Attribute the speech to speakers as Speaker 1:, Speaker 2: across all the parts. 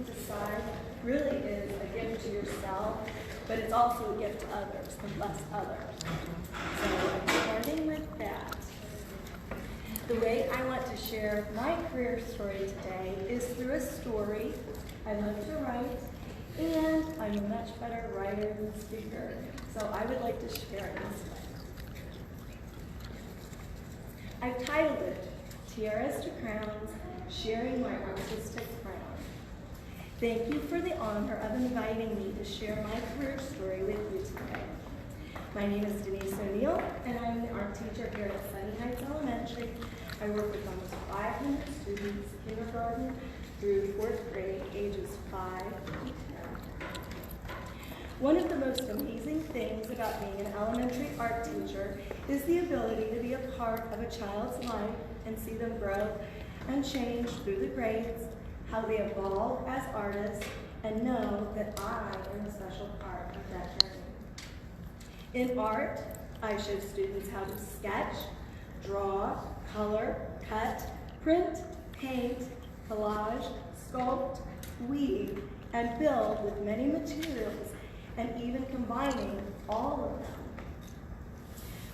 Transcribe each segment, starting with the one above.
Speaker 1: decide really is a gift to yourself, but it's also a gift to others, and bless others. So starting with that, the way I want to share my career story today is through a story. I love to write, and I'm a much better writer than speaker, so I would like to share it this way. I've titled it, Tiaras to Crowns, Sharing My Artistic Crown. Thank you for the honor of inviting me to share my career story with you today. My name is Denise O'Neill, and I'm the art teacher here at Sunny Heights Elementary. I work with almost 500 students, kindergarten through 4th grade, ages 5 to 10. One of the most amazing things about being an elementary art teacher is the ability to be a part of a child's life and see them grow and change through the grades, how they evolve as artists, and know that I am a special part of that journey. In art, I show students how to sketch, draw, color, cut, print, paint, collage, sculpt, weave, and build with many materials, and even combining all of them.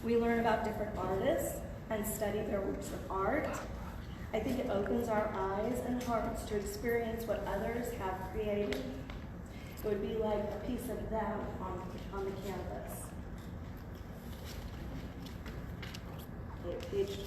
Speaker 1: We learn about different artists and study their works of art. I think it opens our eyes and hearts to experience what others have created. It would be like a piece of them on the canvas. Page 2.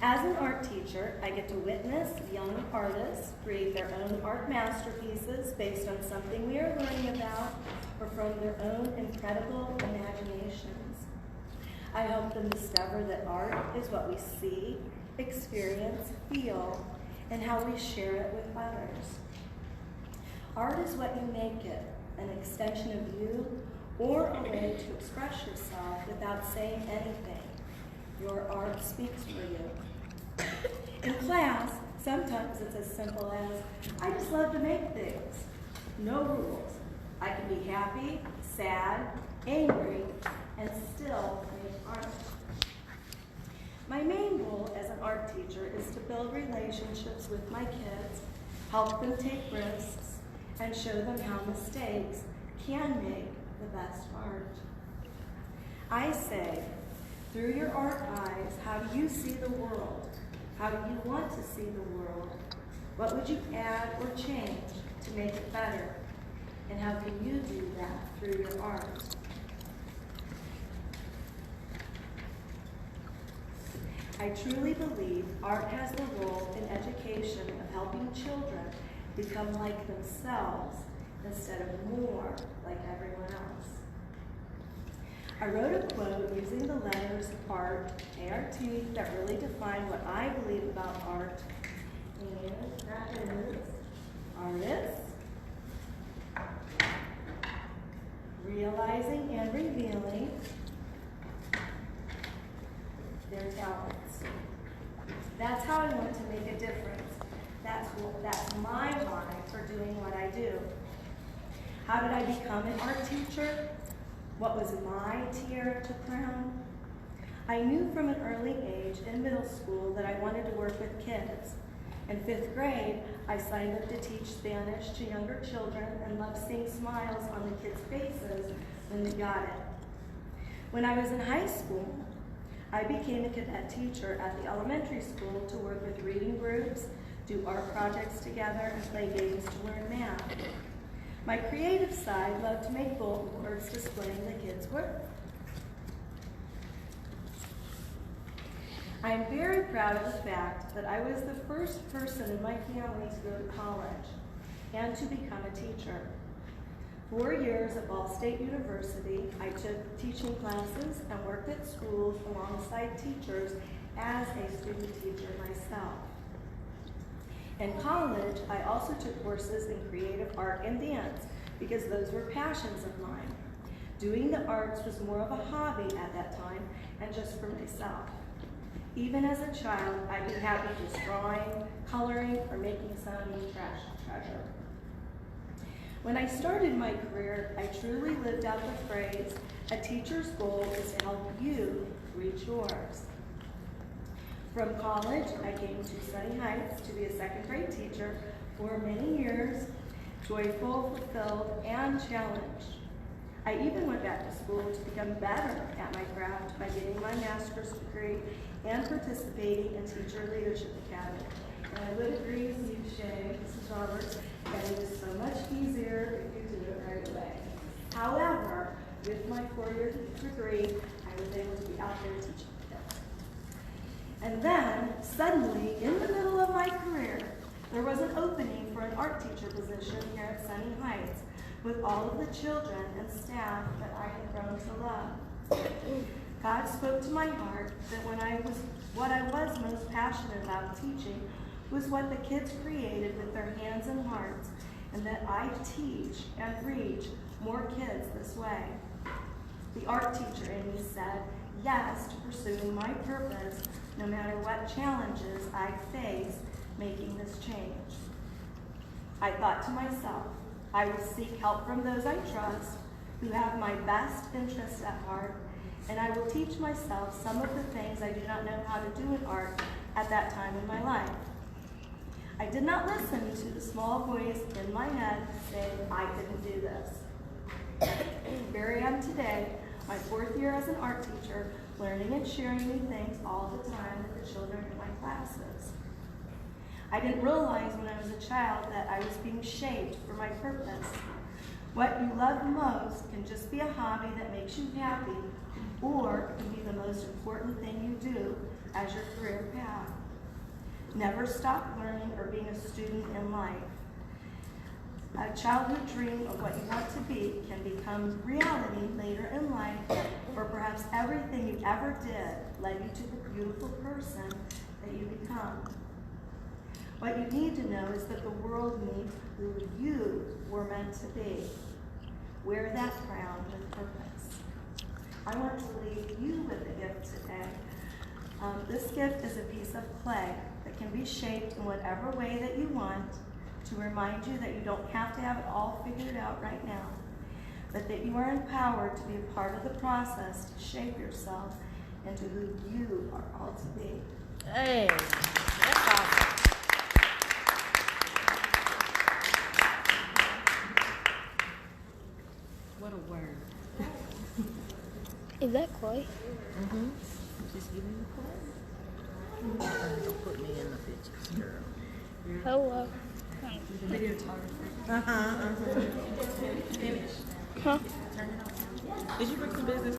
Speaker 1: As an art teacher, I get to witness young artists create their own art masterpieces based on something we are learning about or from their own incredible imaginations. I help them discover that art is what we see, experience, feel, and how we share it with others. Art is what you make it, an extension of you, or a way to express yourself without saying anything. Your art speaks for you. In class, sometimes it's as simple as, I just love to make things. No rules. I can be happy, sad, angry, and still make art. My main goal as an art teacher is to build relationships with my kids, help them take risks, and show them how mistakes can make the best art. I say, through your art eyes, how do you see the world? How do you want to see the world? What would you add or change to make it better? And how can you do that through your art? I truly believe art has the role in education of helping children become like themselves instead of more like everyone else. I wrote a quote using the letters ART, A-R-T, that really define what I believe about art, and that is artists realizing and revealing their talents. That's how I want to make a difference. That's my why for doing what I do. How did I become an art teacher? What was my tiara to crown? I knew from an early age in middle school that I wanted to work with kids. In 5th grade, I signed up to teach Spanish to younger children and loved seeing smiles on the kids' faces when they got it. When I was in high school, I became a cadet teacher at the elementary school to work with reading groups, do art projects together, and play games to learn math. My creative side loved to make bulletin boards displaying the kids' work. I am very proud of the fact that I was the first person in my family to go to college and to become a teacher. 4 years at Ball State University, I took teaching classes and worked at schools alongside teachers as a student teacher myself. In college, I also took courses in creative art and dance because those were passions of mine. Doing the arts was more of a hobby at that time and just for myself. Even as a child, I'd be happy just drawing, coloring, or making some treasure. When I started my career, I truly lived out the phrase, a teacher's goal is to help you reach yours. From college, I came to Sunny Heights to be a second grade teacher for many years, joyful, fulfilled, and challenged. I even went back to school to become better at my craft by getting my master's degree and participating in Teacher Leadership Academy. And I would agree with you, Shay, Mrs. Roberts, that it is so much easier if you do it right away. However, with my 4-year degree, I was able to be out there teaching kids. And then, suddenly, in the middle of my career, there was an opening for an art teacher position here at Sunny Heights with all of the children and staff that I had grown to love. God spoke to my heart that what I was most passionate about teaching was what the kids created with their hands and hearts, and that I teach and reach more kids this way. The art teacher in me said yes to pursuing my purpose, no matter what challenges I face making this change. I thought to myself, I will seek help from those I trust, who have my best interests at heart, and I will teach myself some of the things I do not know how to do in art at that time in my life. I did not listen to the small voice in my head saying I couldn't do this. Here I am today, my 4th year as an art teacher, learning and sharing new things all the time with the children in my classes. I didn't realize when I was a child that I was being shaped for my purpose. What you love most can just be a hobby that makes you happy, or it can be the most important thing you do as your career path. Never stop learning or being a student in life. A childhood dream of what you want to be can become reality later in life, or perhaps everything you ever did led you to the beautiful person that you become. What you need to know is that the world needs who you were meant to be. Wear that crown with purpose. I want to leave you with a gift today. This gift is a piece of clay that can be shaped in whatever way that you want to remind you that you don't have to have it all figured out right now, but that you are empowered to be a part of the process to shape yourself into who you are called to be.
Speaker 2: Hey, that's awesome. What a word.
Speaker 3: Is that Chloe?
Speaker 2: Mm-hmm. Just give me the play. Don't put me in the pictures, girl.
Speaker 3: Hello.
Speaker 2: Videographer. Uh-huh. Finish.
Speaker 3: Huh?
Speaker 2: Turn it on. Did you bring some business?